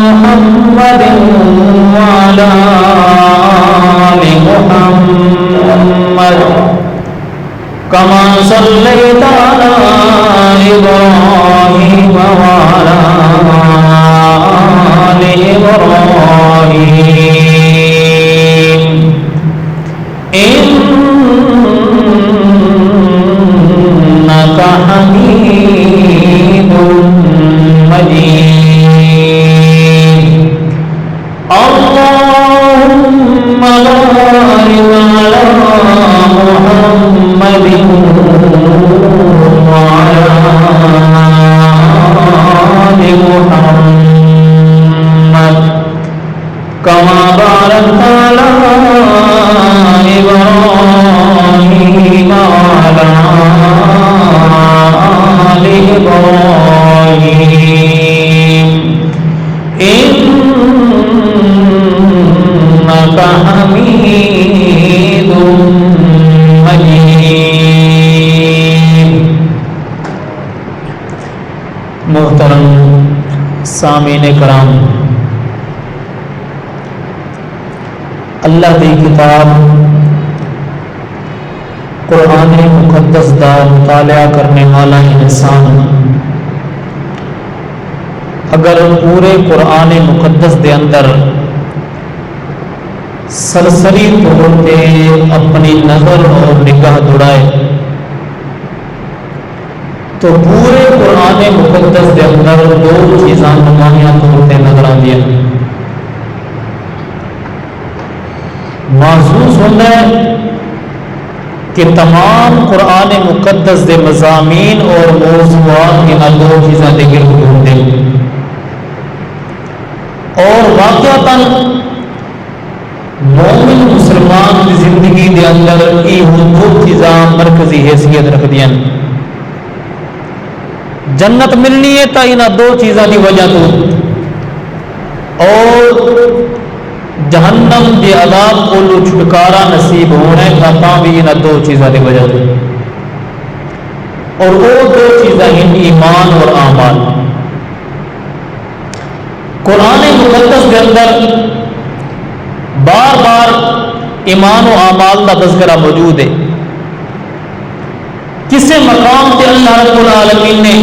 محمد وعلى آل محمد محمد كما صليت على إبراهيم وعلى آل إبراهيم إنك حميد مجيد اللهم بارك على محمد وعلى آل محمد كما باركت على إبراهيم وعلى آل إبراهيم إنك حميد مجيد. محترم سامعین کرام، اللہ دی کتاب قرآن مقدس دا مطالعہ کرنے والا انسان اگر پورے قرآن مقدس دے اندر سرسری طور پہ اپنی نظر اور نگاہ دوڑائے تو پورے قرآن مقدس دے اندر دو چیزاں نمایاں طور پہ نظر آتی ہیں. محسوس ہوتا ہے کہ تمام قرآن مقدس دے مضامین اور موضوعات کی دو چیزاں دے گرد گھومتے ہیں اور واقعتاً مومن مسلمان کی زندگی دے اندر یہ دو چیزاں مرکزی حیثیت رکھ دیا. جنت ملنی ہے تو انہاں دو چیزاں دی وجہ تو اور جہنم کے عذاب کو چھٹکارا نصیب ہونا ہے تاں بھی انہاں دو چیزاں دی وجہ تو اور وہ دو چیزاں ہیں ایمان اور اعمال. قرآن مقدس کے اندر بار بار ایمان و اعمال کا تذکرہ موجود ہے. کسی مقام تے اللہ رب العالمین نے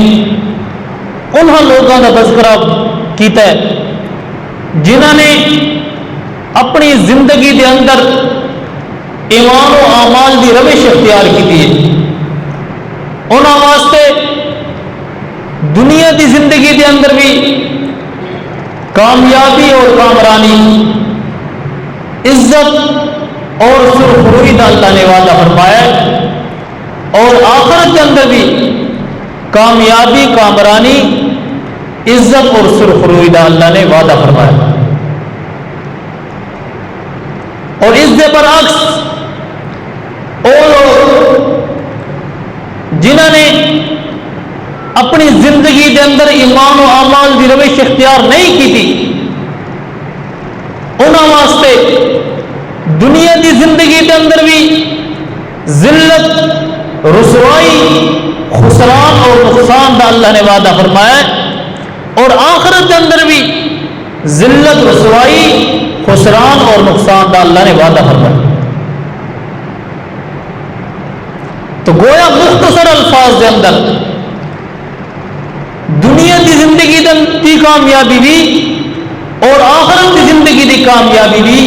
انہاں لوگوں کا تذکرہ کیتا ہے جنہاں نے اپنی زندگی دے اندر ایمان و اعمال دی روش اختیار کی ہے. انہاں واسطے دنیا دی زندگی دے اندر بھی کامیابی اور کامرانی، عزت اور سرخروئی کا اللہ نے وعدہ فرمایا ہے اور آخرت کے اندر بھی کامیابی، کامرانی، عزت اور سرخروئی کا اللہ نے وعدہ فرمایا. اور اس کے برعکس وہ لوگ جنہوں نے اپنی زندگی کے اندر ایمان و اعمال کی روش اختیار نہیں کی تھی انہوں واسطے دنیا کی زندگی کے اندر بھی ذلت، رسوائی، خسران اور نقصان کا اللہ نے وعدہ فرمایا ہے اور آخرت کے اندر بھی ذلت، رسوائی، خسران اور نقصان کا اللہ نے وعدہ فرمایا. تو گویا مختصر الفاظ کے اندر دنیا کی زندگی کی کامیابی بھی اور آخرت کی زندگی کی کامیابی بھی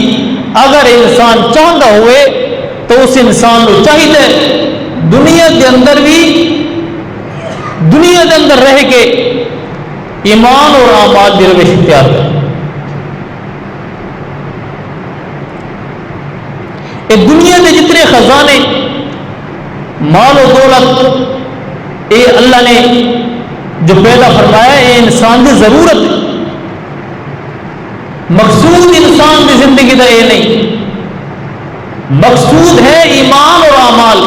اگر انسان چاہتا ہوئے تو اس انسان کو چاہیے دنیا کے اندر بھی دنیا کے اندر رہ کے ایمان اور اعمال کی روش اختیار کرے. دنیا کے جتنے خزانے، مال و دولت یہ اللہ نے جو پیدا فرمایا ہے یہ انسان کی ضرورت ہے. مقصود انسان کی زندگی کا یہ نہیں، مقصود ہے ایمان اور اعمال.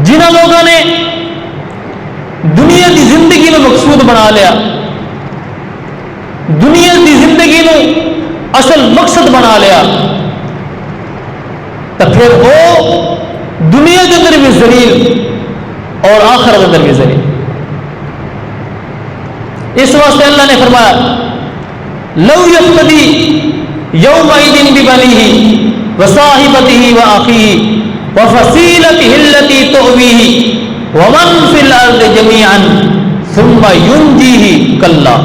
جنہوں لوگوں نے دنیا کی زندگی میں مقصود بنا لیا، دنیا کی زندگی میں اصل مقصد بنا لیا تو پھر وہ دنیا کے اندر بھی ذلیل اور آخرت کے اندر بھی ذلیل. اس واسطے اللہ نے فرمایا لو یفتدی یومئذ ببنیہ وصاحبتہ واخیہ وفصیلتہ التی تؤویہ ومن فی الارض جمیعا ثم ینجیہ کلا،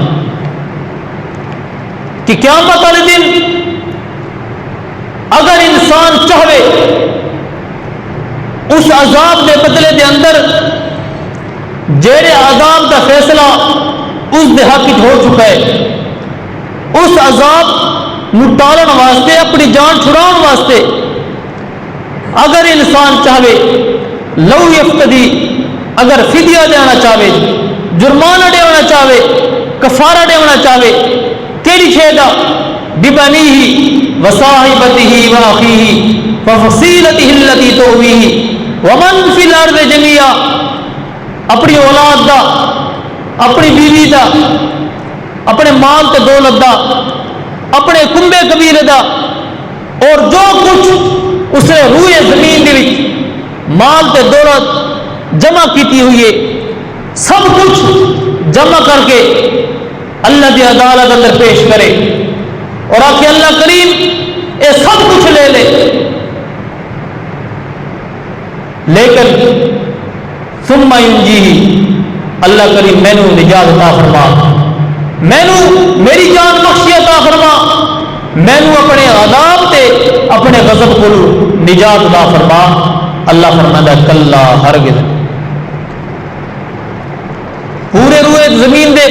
کہ قیامت والے دن اگر انسان چاہے اس عذاب دے بدلے دے اندر جیڑے عذاب دا فیصلہ اس دے حق ہو چکا ہے، اس عذاب نو ٹالن واسطے، اپنی جان چھڑاؤن واسطے اگر انسان چاہے لو یفتدی، اگر فدیہ دینا چاہے، جرمانہ دینا چاہے، کفارہ دینا چاہے، کیڑی شے دا؟ ببنیہ وصاحبتہ واخیہ وفصیلتہ التی تؤویہ ومن فی الارض جمیعا، اپنی اولاد دا، اپنی بیوی دا، اپنے مال تے دولت دا، اپنے کنبے قبیلے دا، اور جو کچھ اسے روئے زمین دے وچ مال تے دولت جمع کیتی ہوئی ہے، سب کچھ جمع کر کے اللہ دی عدالت اندر پیش کرے اور آکے اللہ کریم اے سب کچھ لے لے، لیکن ثم ینجیہ، اللہ کریم مینو نجات عطا فرما، مینو میری جان بخشی عطا فرما، مینو اپنے عذاب تے اپنے غضب کو نجات عطا فرما۔ اللہ فرماتا ہے کلا، ہرگز، پورے روئے زمین دے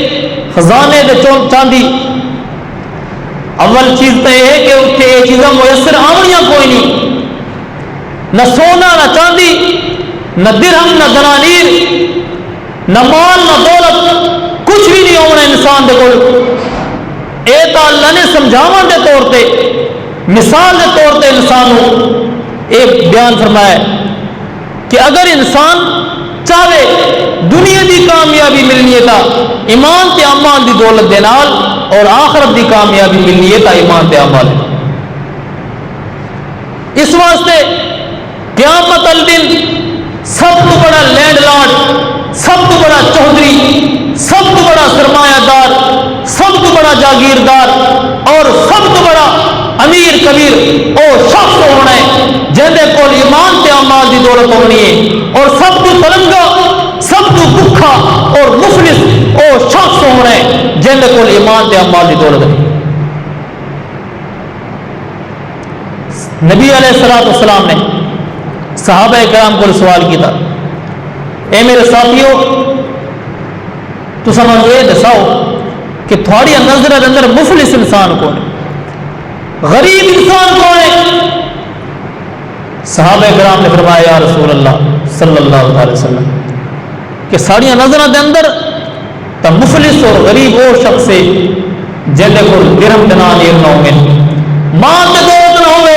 خزانے دے چاندی، اول چیز تو یہ ہے کہ اتنے یہ چیزاں میسر آنیاں کوئی نہیں، نہ سونا نہ چاندی نہ درہم نہ دنانیر نہ مال نہ دولت، کچھ بھی نہیں ہونا انسان دے کول۔ اے تا اللہ نے سمجھاون دے طور تے، مثال دے طور تے انسان کو ایک بیان فرمایا ہے کہ اگر انسان چاہے دنیا دی کامیابی ملنی ہے تا ایمان تے اعمال دی دولت دے نال، اور آخرت دی کامیابی ملنی ہے تا ایمان تے اعمال دے نال۔ اس واسطے قیامت الدن سب تو بڑا لینڈ لارڈ، سب تو بڑا چوہدری، سب تو بڑا سرمایہ دار، سب تو بڑا جاگیردار اور سب تو بڑا امیر کبیر او شخص ہونا ہے جہدے کول ایمان تے اعمال دی دولت ہونی ہے، اور سب تو تلنگا، سب تو بکھا اور مفلس او شخص ہونا ہے جہدے کول ایمان تے اعمال دی دولت نہیں۔ نبی علیہ السلام نے صحابہ کرام کو سوال کیا، اے میرے ساتھیو تو سمجھو یہ دساؤ کہ تھوڑی نظر اندر مفلس انسان کون ہے، غریب انسان کون ہے؟ صحابہ کرام نے فرمایا یا رسول اللہ صلی اللہ علیہ وسلم کہ ساڑی نظر دے اندر تا مفلس اور غریب وہ شخص ہے جن کو درہم دینار نہ ہوئے، مال تے دولت نہ ہوئے،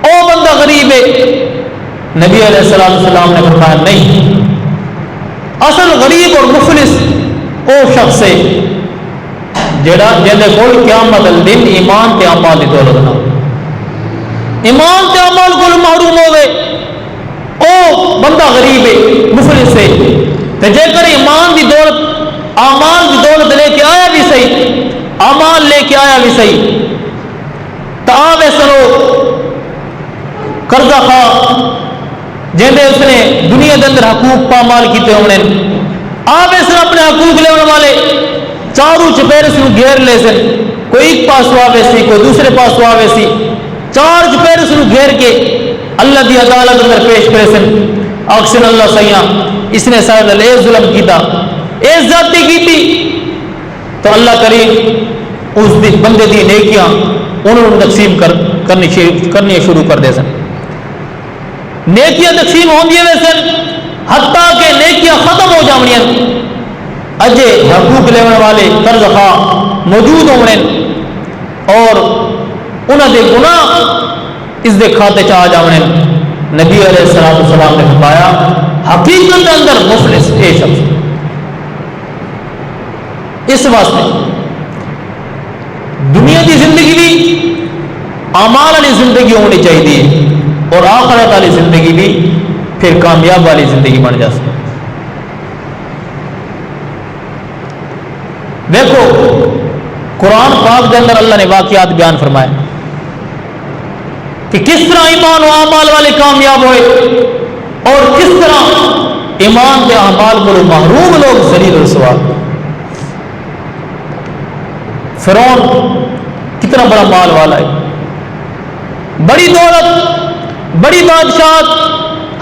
او بندہ غریب ہے۔ نبی علیہ السلام نے فرمایا نہیں، اصل غریب اور مفلس او شخص ہے جڑا جہدے کول قیامت الدن ایمان تے اعمال دی دولت نہ ہو، ایمان تے عمل کو محروم ہوئے، او بندہ غریب ہے، مفلس ہے۔ تے جے کر ایمان دی دولت، اعمال دی دولت لے کے آیا بھی صحیح، اعمال لے کے آیا بھی صحیح، تا آوے سنو قرضہ خواہ جہدے اس نے دنیا کے اندر حقوق پامال کیتے ہونے، آوے سن اپنے حقوق لے ہونے والے چاروں چپیرے سے گھیر لے سن، کوئی ایک پاسو آوے سی، کوئی دوسرے پاسو آوے سی، چار چپیرے سے گھیر کے اللہ دی عدالت اندر پیش کرے سن، آکسن اللہ سیاں اس نے سارے لے ظلم کیتا، اے ذاتی کیتی، تو اللہ کریم اس بندے دی نیکیاں انہوں نے تقسیم کرنی شروع کر دے سن، نیکیاں تقسیم ہوں دیے سن، حتیٰ کہ نیکیاں ختم ہو جاونیاں، اجے حقوق لینے والے قرض خواہ موجود ہونے اور انہوں دے گناہ اس دے کھاتے چاہ جاونے۔ نبی علیہ السلام نے فرمایا حقیقت اندر مفلس اے شخص۔ اس واسطے دنیا کی زندگی بھی اعمال والی زندگی ہونی چاہیے اور آخرت والی زندگی بھی پھر کامیاب والی زندگی بن جا سکے۔ دیکھو قرآن پاک کے اندر اللہ نے واقعات بیان فرمائے کہ کس طرح ایمان و اعمال والے کامیاب ہوئے اور کس طرح ایمان کے اعمال کو محروم لوگ ذلیل و رسوا. فرعون کتنا بڑا مال والا ہے، بڑی دولت، بڑی بادشاہت،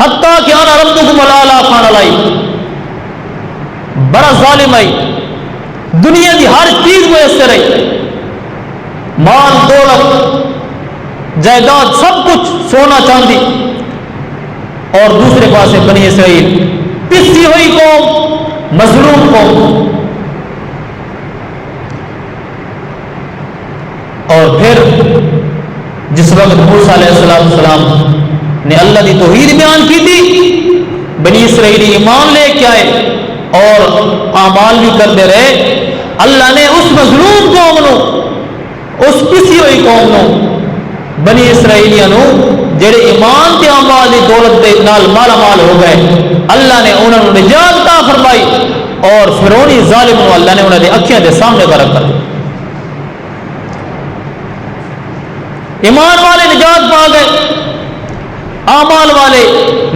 حتیٰ کہ انا ربکم الاعلی کھانا لائی، بڑا ظالم ہے، دنیا کی ہر چیز میسر ہے، مال دولت جائیداد سب کچھ، سونا چاندی، اور دوسرے پاس ہے بنی اسرائیل، پسی ہوئی قوم، مظلوم قوم. اور پھر جس وقت موسیٰ علیہ السلام نے اللہ کی توحید بیان کی تھی، بنی اسرائیلی ایمان لے کے آئے اور اعمال بھی کرتے رہے، اللہ نے اس مظلوم قوم نو، اس پسی ہوئی قوم نو، بنی اسرائیلیاں نو جڑے ایمان تے اعمال دی دولت دے نال مالا مال ہو گئے، اللہ نے انہاں نو نجات عطا فرمائی اور فرعونی ظالم نو اللہ نے انہاں دے اکھیاں دے سامنے غرق کر دیا. ایمان والے نجات پا گئے، اعمال والے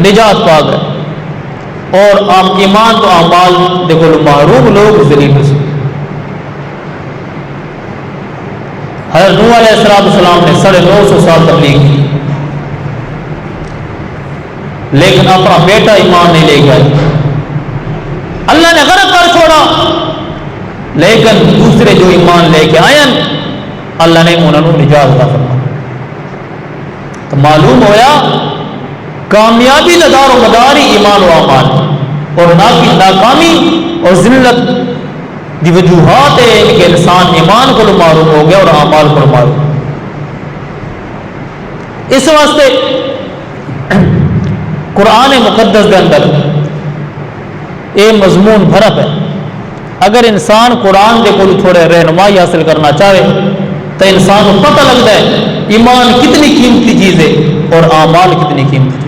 نجات پا گئے، اور ایمان تو اعمال دیکھو محروم لوگ ذلیل ہو. حضرت نوح علیہ السلام نے 950 سال تبلیغ کی، لیکن اپنا بیٹا ایمان نہیں لے گیا، اللہ نے غرق کر چھوڑا، لیکن دوسرے جو ایمان لے کے آئے اللہ نے انہوں نے نجات عطا فرمائی. تو معلوم ہویا کامیابی کا دار و مدار ہی ایمان و اعمال، اور ناکامی اور ذلت دی وجوہات ہے کہ انسان ایمان کو معروف ہو گیا اور اعمال کو معروف. اس واسطے قرآن مقدس کے اندر یہ مضمون بھرا ہے. اگر انسان قرآن کے کول تھوڑے رہنمائی حاصل کرنا چاہے تو انسان کو پتہ لگتا ہے ایمان کتنی قیمتی چیز ہے اور اعمال کتنی قیمتی چیز ہے.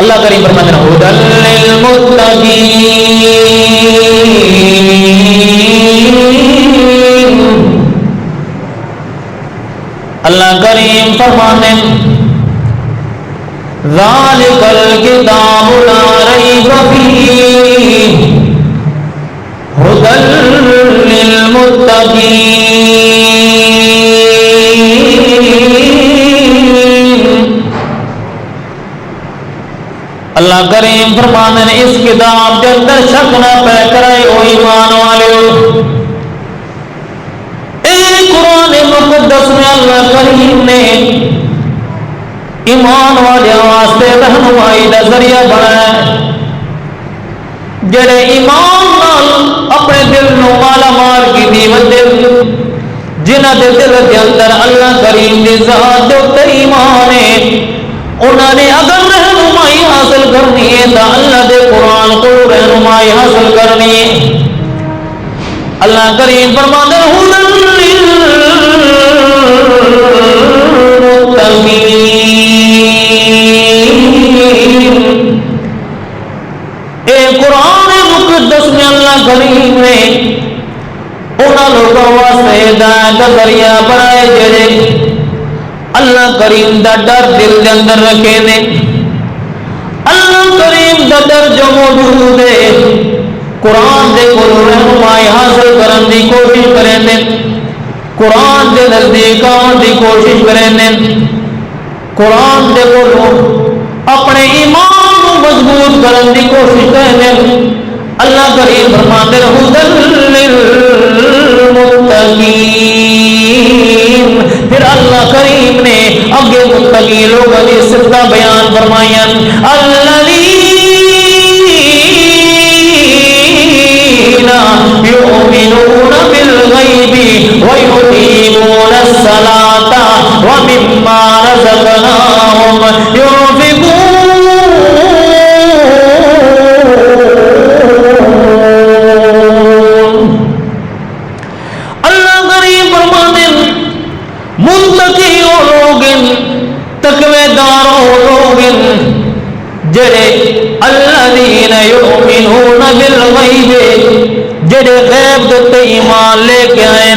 اللہ کریم فرماتے ہیں ھدی للمتقین، اللہ کریم فرماتے ہیں ذالک الکتاب لا ریب فیہ ھدی للمتقین. اللہ کریم فرماتے ہیں اس کتاب کے اندر شک نہ پہ کرے او ایمان والے. قرآن مقدس میں اللہ کریم نے ایمان والے واسطے رہنمائی کا ذریعہ بنایا، جڑے ایمان نال اپنے دل نو مالا مال کی دل، جنہ دے دل کے اندر اللہ کریم دی ذات دے ایمان ہے، انہوں نے اگر رہنمائی حاصل کرنی ہے تو اللہ دے قرآن کو رہنمائی حاصل کرنی ہے. اللہ کریم فرماتے ہیں ھدی للمتقین. اے قرآن مقدس میں اللہ کریم نے انہاں لوگوں واسطے ہدایت کا ذریعہ بنائے جڑے اللہ کریم دا ڈر دل کے اندر رکھے نے. اللہ کریم دا ڈر جو موجود ہے قرآن دے کو رہنمائی حاصل کرن دی کوشش کریں نے، قرآن دے نزدیک آن دی کوشش کریں نے، قرآن دے کو اپنے ایمان کو مضبوط کرن دی کوشش کریں نے. اللہ کریم فرماتے ہیں ھدی للمتقین. پھر اللہ کریم نے اگے متقی لوگوں کی صفتیں بیان فرمائیں، الذین یؤمنون بالغیب ویقیمون الصلاۃ ومما رزقناہم ينفقون. اللہ کریم فرماتے ہیں متقی لوگ، تقوی دار لوگ جڑے الذین یؤمنون بالغیب، جڑے غیب دے تے ایمان لے کے آئے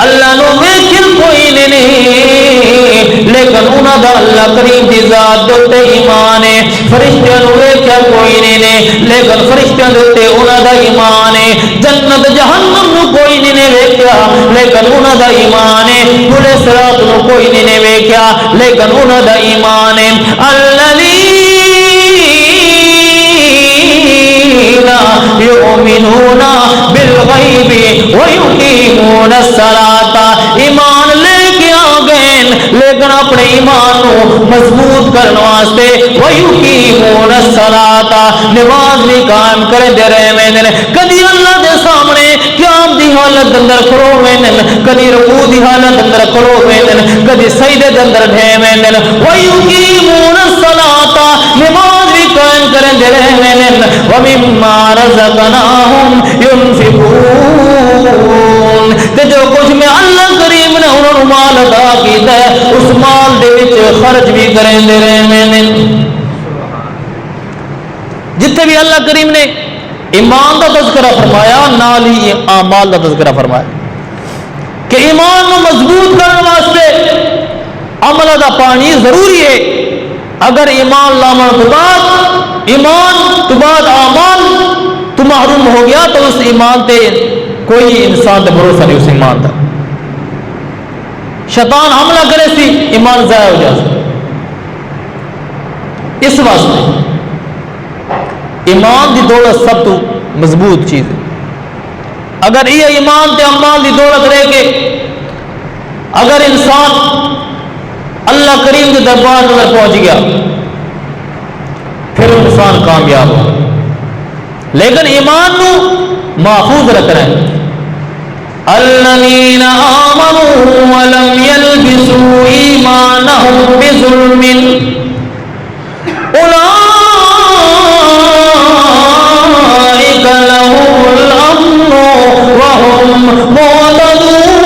اللہ نو ویکھن کوئی نہیں لیکن انہاں دا اللہ کریم دی ذات دے تے ایمان ہے فرشتیاں نو ویکھیا کوئی نہیں لیکن فرشتیاں دے تے انہاں دا ایمان ہے جنت جہنم نو کوئی نہیں ویکھیا لیکن انہاں دا ایمان ہے پورے صراط نو کوئی نہیں ویکھیا لیکن انہاں دا ایمان ہے یؤمنون بالغیب ویقیمون الصلاۃ ایمان لے کے آ گئے لیکن اپنے ایمان کو مضبوط کرنے واسطے ویقیمون الصلاۃ نماز بھی قائم کریں دے رہے ہیں کدی اللہ دے سامنے قیام دی حالت اندر کھڑو ہوئے کدی رکوع دی حالت اندر کھڑو ہوئے کدی سجدے دے اندر ڈھے ہوئے ویقیمون الصلاۃ نماز بھی قائم کریں دے رہے ہیں وَمِمَّا رَزَقْنَاهُمْ يُنْفِقُونَ کہ جو کچھ میں اللہ کریم نے انہوں مال عطا کیتا ہے اس مال دے وچ خرچ بھی کریں دے رہے ہیں جتنے بھی اللہ کریم نے ایمان کا تذکرہ فرمایا نال ہی اعمال کا تذکرہ فرمایا کہ ایمان کو مضبوط کرنے واسطے عمل دا پانی ضروری ہے اگر ایمان لامن تو بعد اعمال تو محروم ہو گیا تو اس ایمان تے کوئی انسان تے بھروسہ نہیں اس ایمان دا شیطان حملہ کرے سی ایمان ضائع ہو جائے اس واسطے ایمان دی دولت سب تو مضبوط چیز ہے اگر یہ ایمان تے اعمال دی دولت رہ کے اگر انسان اللہ کریم کے دربار میں پہنچ گیا پھر انسان کامیاب ہو لیکن ایمان نو محفوظ رکھنا ہے الذین آمنوا ولم يلبسوا ایمانهم بظلم اولئک لهم الامن وهم مهتدون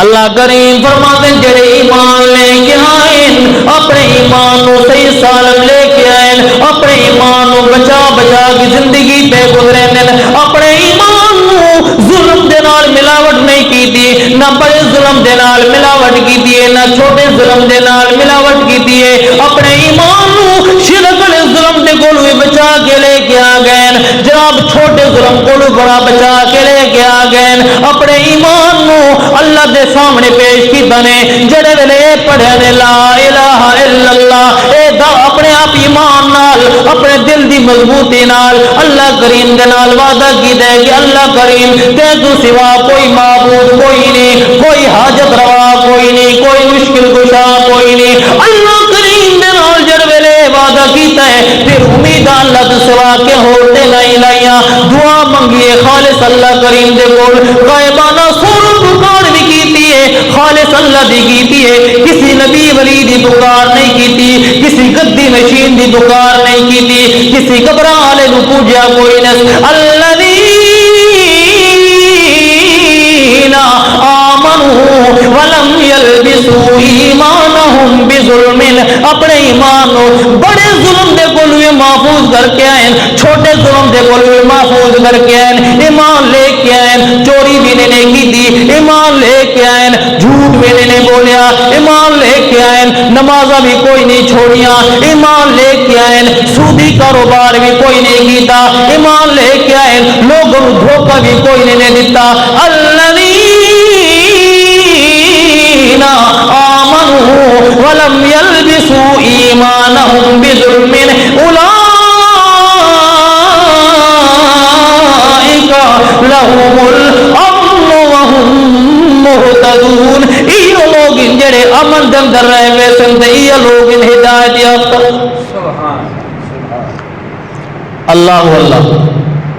اللہ کریم فرماتے ہیں جڑے ایمان لے کے آئے اپنے ایمان کو صحیح سالم لے کے آئے اپنے ایمان کو بچا کی زندگی پہ گزرے اپنے ایمان کو ظلم دے نال ملاوٹ نہیں کی تھی نہ بڑے ظلم دے نال ملاوٹ کی تھی نہ چھوٹے ظلم دے نال ملاوٹ کی تھی اپنے ایمان کو شرک والے ظلم دے کولو بچا کے لے کے آ گئے جناب چھوٹے ظلم کولو بڑا بچا کے لے کے آ گئے اپنے ایمان کو اللہ دے سامنے پیش کیتا نے جڑے ویلے پڑھیا نے لا الہ الا اللہ اے دا اپنے آپ ایمان نال اپنے دل دی مضبوطی نال اللہ کریم دے نال وعدہ کیتا ہے کہ اللہ کریم تے تو سوا کوئی معبود کوئی نہیں کوئی حاجت روا کوئی نہیں کوئی مشکل کشا کوئی نہیں اللہ کریم دے نال جڑے ویلے وعدہ کیتا ہے پھر امید اللہ تو سوا کے ہوتے نہیں لائیاں دعا منگیے خالص اللہ کریم دے کول غائبانہ سور پکار بھی کیتی ہے خالص اللہ دی کیتی ہے کسی نبی ولی دی پکار نہیں کیتی کسی گدی مشین دی پکار نہیں کیتی کسی قبر والے نو پوجیا کوئی نہیں الذین آمنوا ولم یلبسوا ایمانهم بظلم اپنے ایمان کو بڑے ظلم دے کول محفوظ کر کے آئے چھوٹے ظلم دے کول محفوظ کر کے آئے ایمان لے کے آئے چوری بھی نہیں کی تھی ایمان لے کے آئے جھوٹ بھی نہیں بولیا ایمان لے کے آئے نمازہ بھی کوئی نہیں چھوڑیا ایمان لے کے آئے سودی کاروبار بھی کوئی نہیں کیتا ایمان لے کے آئے لوگوں دھوکہ بھی کوئی نہیں دیتا الذین آمنوا ولم يلبسوا ایمانهم بظلم اولئک لهم الامن وهم مهتدون یہ لوگ جڑے امن دے اندر رہے ویسن تے یہ لوگ ہدایت یافتہ اللہ اللہ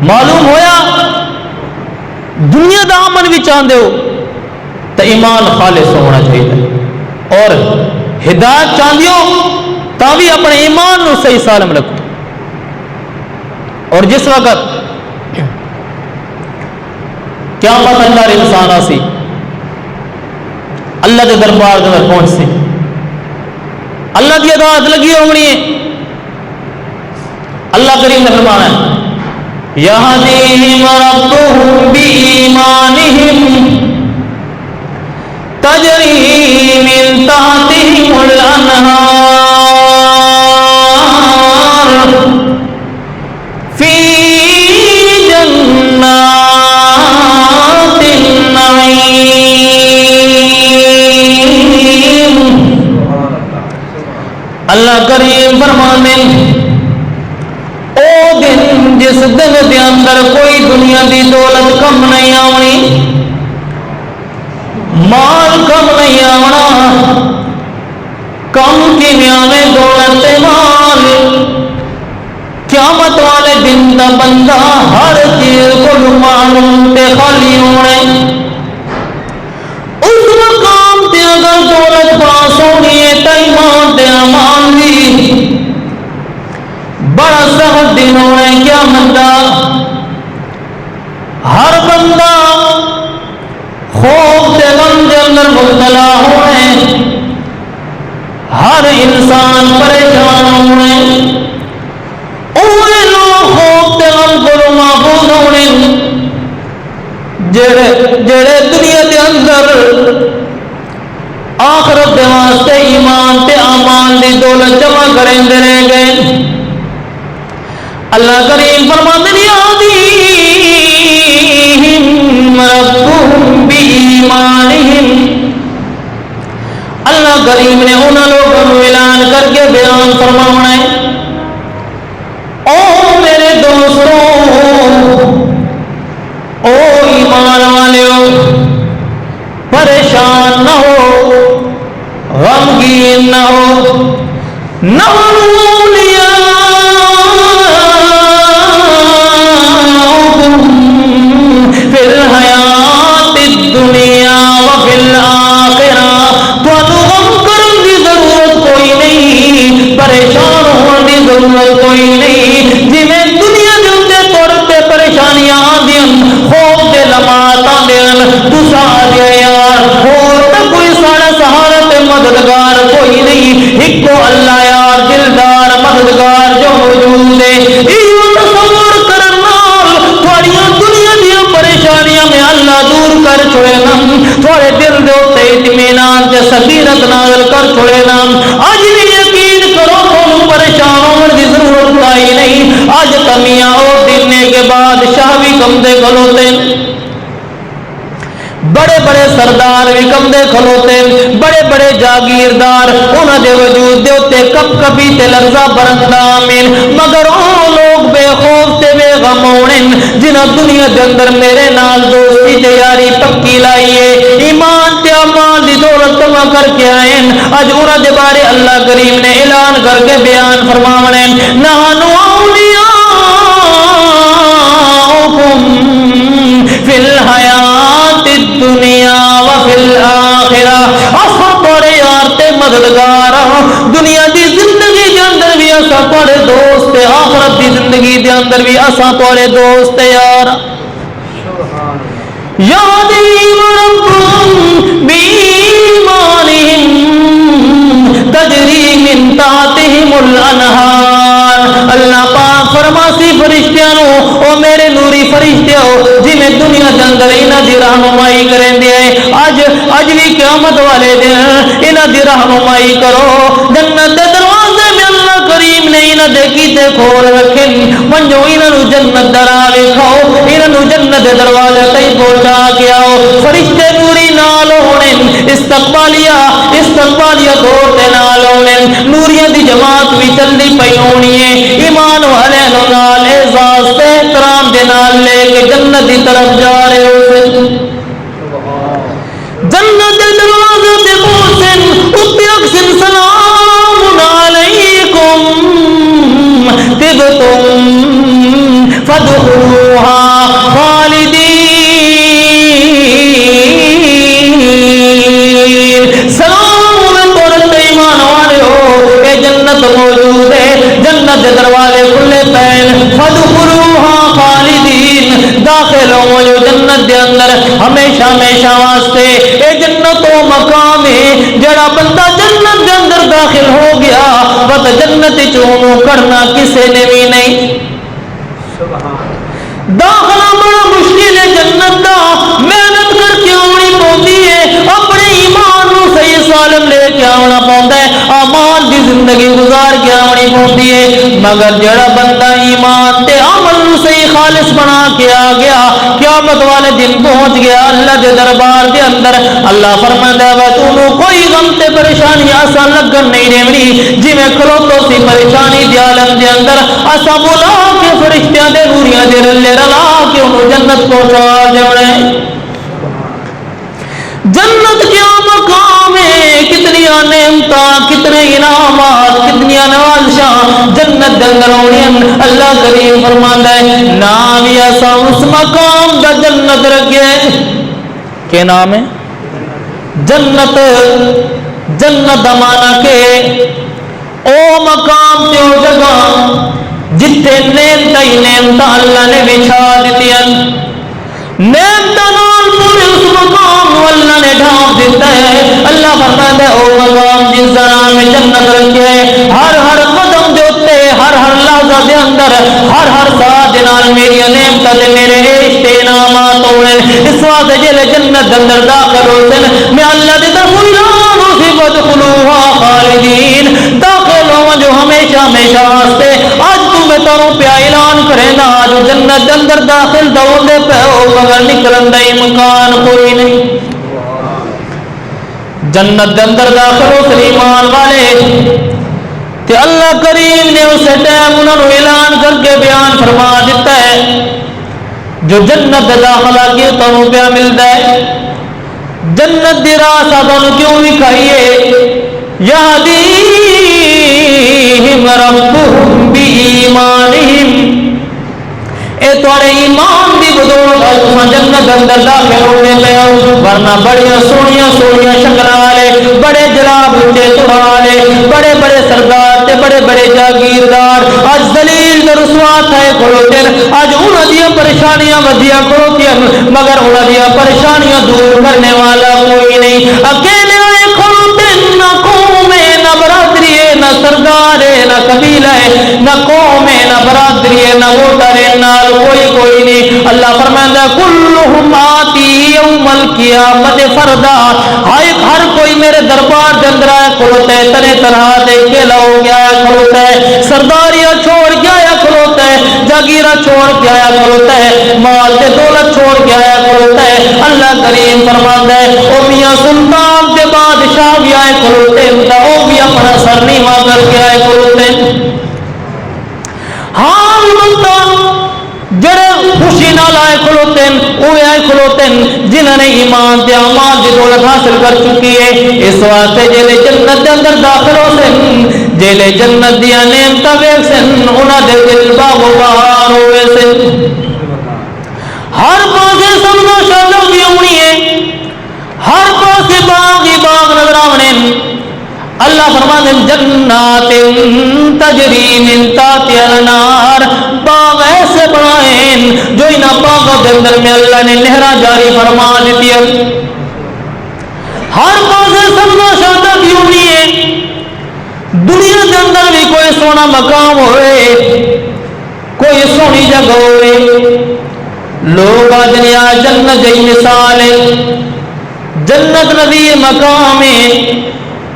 معلوم ہویا دنیا دا امن بھی چاہندے ہو تو ایمان خالص ہونا چاہیے اور ہدایت چاہندے ہو تا بھی اپنے ایمان نو صحیح سالم رکھو اور جس وقت قیامت اللہ انسان آسی اللہ کے دربار میں پہنچ سی اللہ کی عدالت لگی ہونی ہے اللہ کریم نے فرمایا یہدیہم ربہم بإیمانہم تجری من تحتہم الانہار فی جنات النعیم۔ اللہ کریم فرمانے او دن جس دن دے اندر کوئی دنیا دی دولت کم نہیں آونی، مال کم نہیں آونا، کم کی میں دولت مال، قیامت والے دن دا بندہ ہر چیز کو معلوم تے خالی ہونے، اس مقام تے اگر دولت پاس ہونی ہے تے ایمان تے امان دی بڑا سخت دن ہونے قیامت دا۔ ہر بندہ خوف تے غم دے اندر مبتلا ہونے، ہر انسان پریشان ہونے، اوے لوگ خوف تے غم کو محفوظ ہونے جڑے دنیا دے اندر آخرت دے واسطے ایمان تے امان دی دولت جمع کریں دے رہ گئے۔ اللہ کریم فرماتے ہیں یہدیہم ربہم بإیمانہم، اللہ کریم نے انہاں لوگوں کو اعلان کر کے بیان فرمانا ہے او میرے دوستوں، او ایمان والےو، پریشان نہ ہو، غمگین نہ ہو، نحن اولیاؤکم فی الحیات الدنیا وفی الآخرہ، تھانوں غم کرن دی ضرورت کوئی نہیں، پریشان ہون دی ضرورت کوئی نہیں، جی میں دنیا دے اندر توڑتے پریشانیاں آدھیں، خوف دے لمحات آدھیں، تسا آدھیں یار اور تا کوئی ساڑا سہارا تے مددگار کوئی نہیں، ایک کو اللہ یار دلدار مددگار جو موجود ہے، ایو تصور کرنال تھوڑیاں دنیا دیا پریشانیاں میں اللہ دور کر چھوڑے نام، تھوڑے دل دے ہوتے اطمینان تے سکینت نازل کر چھوڑے نام۔ آج بھی یقین کرو تھوڑوں پریشان ہونے دی ضرورت ہی نہیں، آج کمیاں اور دینے کے بعد شاہ بھی کم دے کھلوتے، بڑے بڑے سردار بھی کم دے کھلوتے، بڑے بڑے جاگیردار انہاں دے وجود دے ہوتے کب کبھی تے لرزہ برندہ آمین، مگر او لوگ بے خوف تے بے غم ہونے جنہاں دنیا دے اندر میرے نال دوستی تے یاری پکی لائیے، ایمان تے امان دی دولت جمع کر کے آئیں، اج انہاں دے بارے اللہ کریم نے اعلان کر کے بیان فرماونے نحن اولیاؤکم فی الحیات الدنیا وفی الآخرہ، اسا پڑے یار تے مددگار دنیا دی زندگی دے اندر بھی اسا پڑے دوست، آخرت دی زندگی دے اندر بھی اسا پڑے دوست یار۔ یہدیہم ربہم بإیمانہم تجری من تحتہم الانہار، اللہ پاک فرماسی فرشتیاں او میرے نوری فرشتے ہو جی میں دنیا دے اندر انہاں دی رہنمائی کریں دے، اج بھی قیامت والے دن انہاں دی رہنمائی کرو، جنت دے دروازے میں اللہ کریم نے انہاں دے کیتے کھول رکھے، منجو انہاں نو جنت درا لکھاؤ، انہاں نو جنت دے دروازے تئی پہنچا کے آؤ، فرشتے نوری نال ہونے، استقبالیہ دور دے نال ہونے، نوریاں دی جماعت بھی چلدی پئی ہونی ہے، ایمان والے نال اعزاز تے احترام دے نال لے کے جنت دی طرف جا رہے ہو، جنت دے دروازے تے پہنچن اتے اکسن سلام علیکم طبتم فادخلوها خالدین، سلام پڑھتے ایمان والے ہو، اے جنت موجود ہے، جنت دے دروازے کھلے پین، فادخلوها خالدین، داخل ہو جو جنت دے اندر ہمیشہ ہمیشہ واسطے، اے جنت و مقام ہے جڑا بندہ جنت دے اندر داخل ہو گیا وقت جنت چوں کرنا کسے نے بھی نہیں داخلہ بڑا مشکل ہے جنت دا محنت کر کے آنی پوندی ہے اپنے ایمان نو صحیح سالم لے کے آنا پوندا ہے امان دی زندگی گزار کے آنی پوندی ہے مگر جڑا بندہ ایمان تے عمل نو صحیح خالص بنا کے آ گیا قیامت والے دن پہنچ گیا اللہ دے دربار دے اندر اللہ فرماندا ہے تو کوئی غم تے پریشانی اسا لگن نہیں دیونی جی میں کھلوتو سی پریشانی دے عالم دے اندر اسا بلا کے فرشتیاں دے نوریاں دے رلے رلا کے انہوں جنت پہنچا دیونے جنت کیا مقام ہے کتنی نعمتاں کتنے انعامات کتنی نوازشاں جنت دے اندر ہونی اللہ کریم فرماندا ہے نام ایسا اس مقام دا جنت رکھے کیا نام ہے جنت جنت دا معنی کہ او مقام تے او جگہ جتنے نعمتاں ہی نعمتاں اللہ نے بچھا دیتی ہیں نعمتاں نال پورے اس مقام کو اللہ نے ڈھانپ دیتا ہے اللہ فرماتا ہے او مقام جس کا نام ہے جنت رکھے ہر ہر قدم دے اتے ہر ہر لحظہ دے اندر ہر ساتھ دے نال میری نعمتاں تے میرے عشق انعامات ہوئے اس واسطے جلے جنت دے اندر داخل ہوتے ہیں میں اللہ دے طرف اعلان اسی ودخلوها خالدین داخل ہوں جو ہمیشہ ہمیشہ واسطے آج تو میں تاروں پہ اعلان کرے نا جو جنت دے اندر داخل دوڑے پہ ہو مگر نکلن دا امکان کوئی نہیں جنت دے اندر داخل ہو سلیمان والے کہ اللہ کریم نے اسے ٹائم انہوں نے اعلان کر کے بیان فرما دیتا ہے جو جنت دے داخلہ کی تنوں پہ ملتا ہے جنت دی راہ ساتھوں کیوں دکھائیے یہدیہم ربہم بی ایمانہم اے توڑے ایمان دی بدولت تمہیں جنت اندر داخل ہونے پہ ہو ورنہ بڑے سونیاں سونیاں شکل والے بڑے جناب اونچے توڑا والے بڑے بڑے سردار تے بڑے بڑے جاگیردار آج ذلیل تے رسوا تھے کھڑوتے آج انہاں دیاں پریشانیاں ودیاں کھڑوتی ہیں مگر انہاں دیاں پریشانیاں دور کرنے والا کوئی نہیں اکیلے آئے کھڑوتے نہ قوم ہے نہ برادری ہے نہ سردار ہے نہ قبیلہ ہے نہ قوم ہے نہ برادری ہے نہ ووٹر ہے نہ کوئی نہیں اللہ فرمائے کلہم آتی یوم القیامت فردا ہر کوئی میرے دربار کے اندر آیا کھلوتا ہے تنے طرح دے کے لو گیا کھلوتا ہے سرداریاں چھوڑ کے آیا کھلوتا ہے جاگیرہ چھوڑ کے آیا کھلوتا ہے مال تے دولت چھوڑ کے آیا کھلوتا ہے اللہ کریم فرماتا ہے او میاں سلطان کے بادشاہ بھی آئے کھلوتے ہیں وہ بھی اپنا سر نیواں کر کے آئے کھلوتے ہیں حال بنتا جڑے خوشی نال آئے کھلوتے ہیں وہ آئے کھلوتے ہیں جنہوں نے ایمان تے اعمال دی دولت حاصل کر چکی ہے اس واسطے جلے جنت دے اندر داخل ہو سن جلے جنت دی نعمتاں ویکھ سن انہاں دے دل باغ و بہار ہوئے سن ہر پاسے سبزہ شادی بھی ہونی ہے ہر پاسے باغ ہی باغ نظر آونے اللہ فرماتے ہیں جنات تجری من تحتها الانہار باغ ایسے بنائیں جو انہاں باغوں کے اندر میں اللہ نے نہریں جاری فرما دیتی ہے ہر پاسے سبزہ شادہ بھی ہونی ہے دنیا کے اندر بھی کوئی سونا مقام ہوئے کوئی سونی جگہ ہوئے لوگ دنیا جنت جی مثال ہے جنت نظیر مقام ہے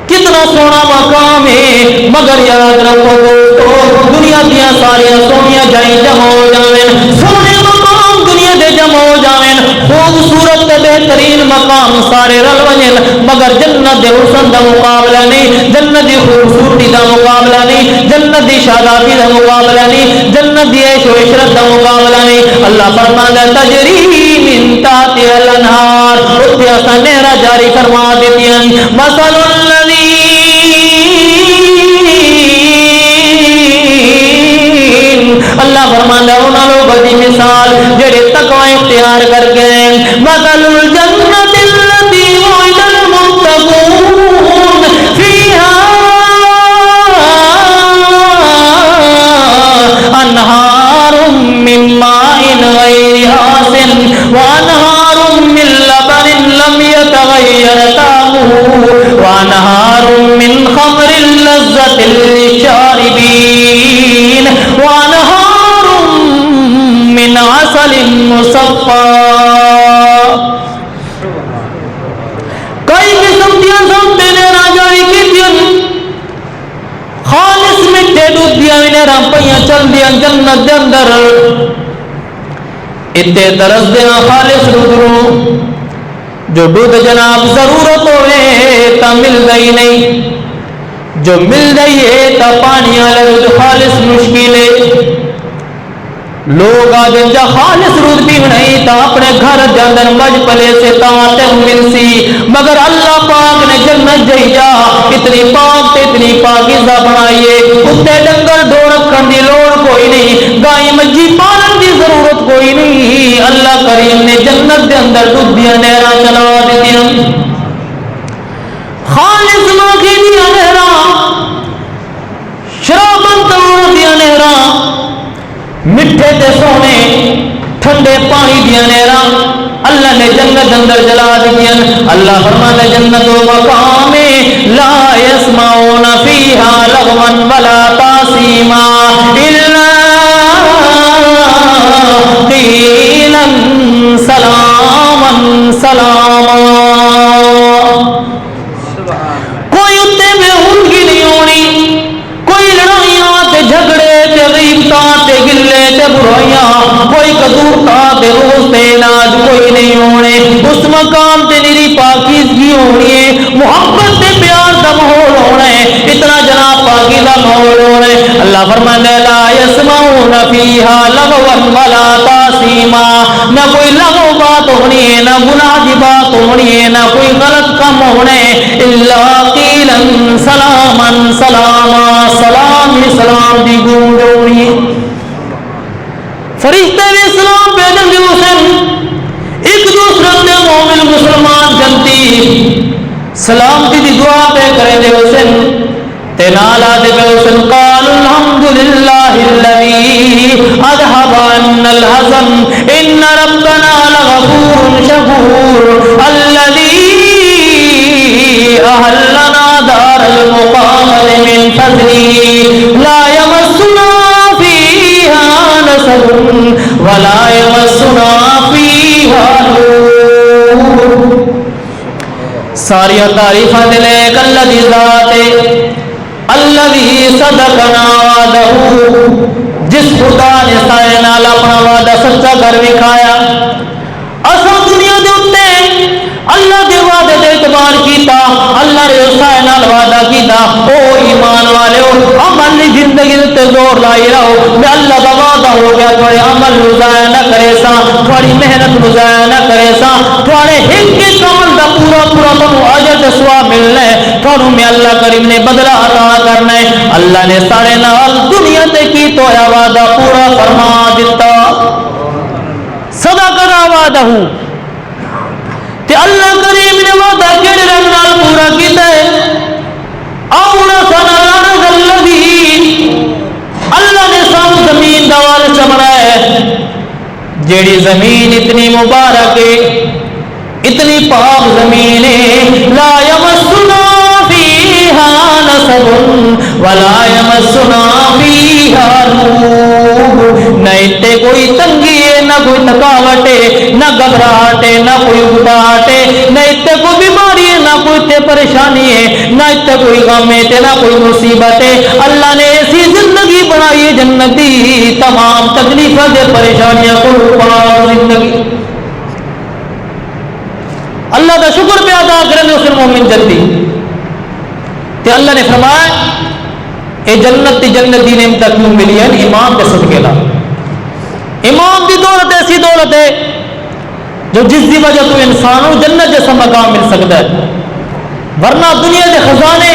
کتنا سونا مقام ہے مگر یاد رکھو دوستو دنیا دیا ساریا سونیاں جائیں جمع ہو جاویں سونے مقام دنیا دے جمع ہو جاویں خوبصورت تے بہترین مقام سارے رل ونجن مگر جنت دے حسن دا مقابلہ نہیں جنت دی خوبصورتی دا مقابلہ نہیں جنت دی شادابی دا مقابلہ نہیں جنت دی عیش و عشرت دا مقابلہ نہیں اللہ فرماتا ہے تجری من تحتها الانہار اتھے اساں نہراں جاری فرما دیتی ہیں مثل اللہ فرماتا ہے انہاں لوگوں دی مثال جڑے تقوی اختیار کر گئے مثل الجنت التي وعد المتقون فيها انہار من ماء غیر آسن وانہار من لبن لم يتغیر طعمه وانہار من خمر للشاربين وأنهار من عسل مصفى. کئی قسم دیا سب نہراں جاری کیتیاں خالص میٹھے دودھ دیا نہراں پئیاں چل دیا جنت دے اندر. اتنے درس دینا خالص دودھ جو دودھ جناب ضرورت ہوئے تا مل گئی نہیں, جو مل گئی ہے تا پانی والا دودھ خالص مشکل ہے. لوگ آج جا خالص دودھ بھی نہیں تا اپنے گھر جاندر مج پلے سے تاتے مل سی, مگر اللہ پاک نے جنت جائیا اتنی پاک تے اتنی پاکیزہ بنائیے. کتے ڈنگر ڈور رکھن دی لوڑ کوئی نہیں, گائے مجھی پالن دی ضرورت کوئی نہیں. اللہ کریم نے جنت دے اندر دودھ دیا نہراں چلا دیا خالص ماکھی دیا نہراں شرابن تور دیا نہراں مٹھے تے سونے ٹھنڈے پانی دیا نہراں اللہ نے جنت اندر جلا دیا. اللہ فرماتا ہے جنت و مقام لا يسمعون فيها لغوا ولا تاثیما الا قیلا سلاما سلاما. کوئی اتنے میں ہنگی نہیں ہونی, کوئی لڑائیاں تے جھگڑے تے غیبتاں تے گلے تے برائیاں, کوئی قدورتاں تے روز تے ناج کوئی نہیں ہونے. اس مقام تے نیری پاکیزگی ہونی ہے, محبت تے پیار دا ماحول ہونا ہے, اتنا جناب پاکیزہ ماحول ہونا ہے. اللہ فرماتا ہے لا يسمعون فيها لغوا ولا تاثیما, نہ کوئی لغو بات ہونی ہے, نہ گناہ دی بات ہونی ہے, نہ کوئی غلط کام ہونا ہے. الا قیلا سلاما سلاما, سلام ہی سلام دی گونج ہونی ہے. فرشتے بھی سلام پیدل دی حسن ایک دوسرے نے مومن مسلمان جنتی سلامتی دی دعا پہ کرے دے حسن تنالا دے پہ حسن قال الحمدللہ الذی اذهب عنا الحزن ان ربنا لغفور شکور الذی احلنا دار المقامة من فضله لا يمسنا فيها نصب ولا يمسنا فيها لغوب. ساری تعریفاں دلے الذی ذات الذی صدقنا وعدہ, جس خدا نے سارے نال اپنا وعدہ سچا کر دکھایا. اساں دنیا دے اوتے اللہ دے وعدے تے اعتبار کیتا, اللہ نے سارے نال وعدہ کیتا او ایمان والے عمل دی زندگی تے زور لائی رہو. میں اللہ دا وعدہ ہو گیا تھوڑے عمل نو ضائع نہ کرے سا, تھوڑی محنت نو ضائع نہ کرے سا, تھوڑے ایک ایک عمل دا پورا پورا تمہیں اجر تے ثواب ملنا ہے, تھانوں میں اللہ کریم نے بدلہ عطا کرنا ہے. اللہ نے سارے نال دنیا تے کی تو وعدہ پورا فرما دیتا. صدقنا وعدہ تے اللہ کریم نے وعدہ کیڑے رنگ نال پورا کیتا ہے. اورثنا الارض الذی, اللہ نے سب زمین دا وارث بنایا ہے, جیڑی زمین اتنی مبارک ہے, اتنی پاک زمین ہے. لا یمسنا فیہا نصب ولا یمسنا فیہا لغوب, نہ اتنے کوئی تنگی ہے, نہ کوئی تھکاوٹ ہے, نہ گھبراہٹ ہے, نہ کوئی اکتاہٹ ہے, نہ اتنے کوئی بیماری ہے, نہ کوئی اتنے پریشانی ہے, نہ اتنے کوئی غم ہے, نہ کوئی مصیبت ہے. اللہ نے ایسی زندگی بنائی ہے جنتی, تمام تکلیفیں دے پریشانیاں کو پاک زندگی. اللہ کا شکر پہ ادا کرنے اس مومن جنتی. تے اللہ نے فرمایا اے جنت دی نعمت کیوں ملی ہے؟ ایمان کے صدقے لا. ایمان دی دولت ایسی دولت ہے جو جس دی وجہ تو انسان کو جنت جیسا مقام مل سکتا ہے. ورنہ دنیا کے خزانے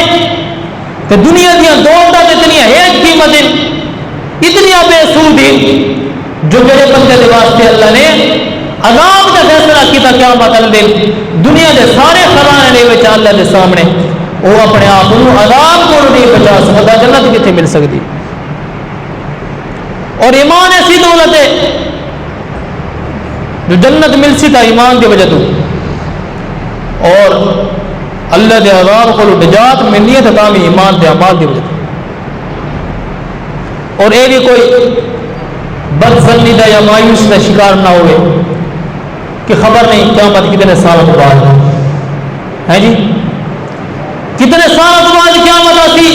تے دنیا دیا دولت اتنی ہے قیمت اتنی بے سود جو میرے بندے کے واسطے اللہ نے عذاب کا فیصلہ کیا. کیا مطلب دے دنیا کے سارے خزانے نے بچا اللہ کے سامنے وہ اپنے آپ کو عذاب کو نہیں بچا سکتا, جنت کتنے مل سکتی. اور ایمان ایسی دولت ہے جو جنت مل سی تھا ایمان کی وجہ تو, اور اللہ کے عذاب کو نجات ملنی ہے تمام ایمان کے اعمال کی وجہ. اور یہ بھی کوئی بدظنی کا یا مایوس کا شکار نہ ہوئے کہ خبر نہیں قیامت کتنے سال بعد ہے جی، کتنے سال بعد قیامت آتی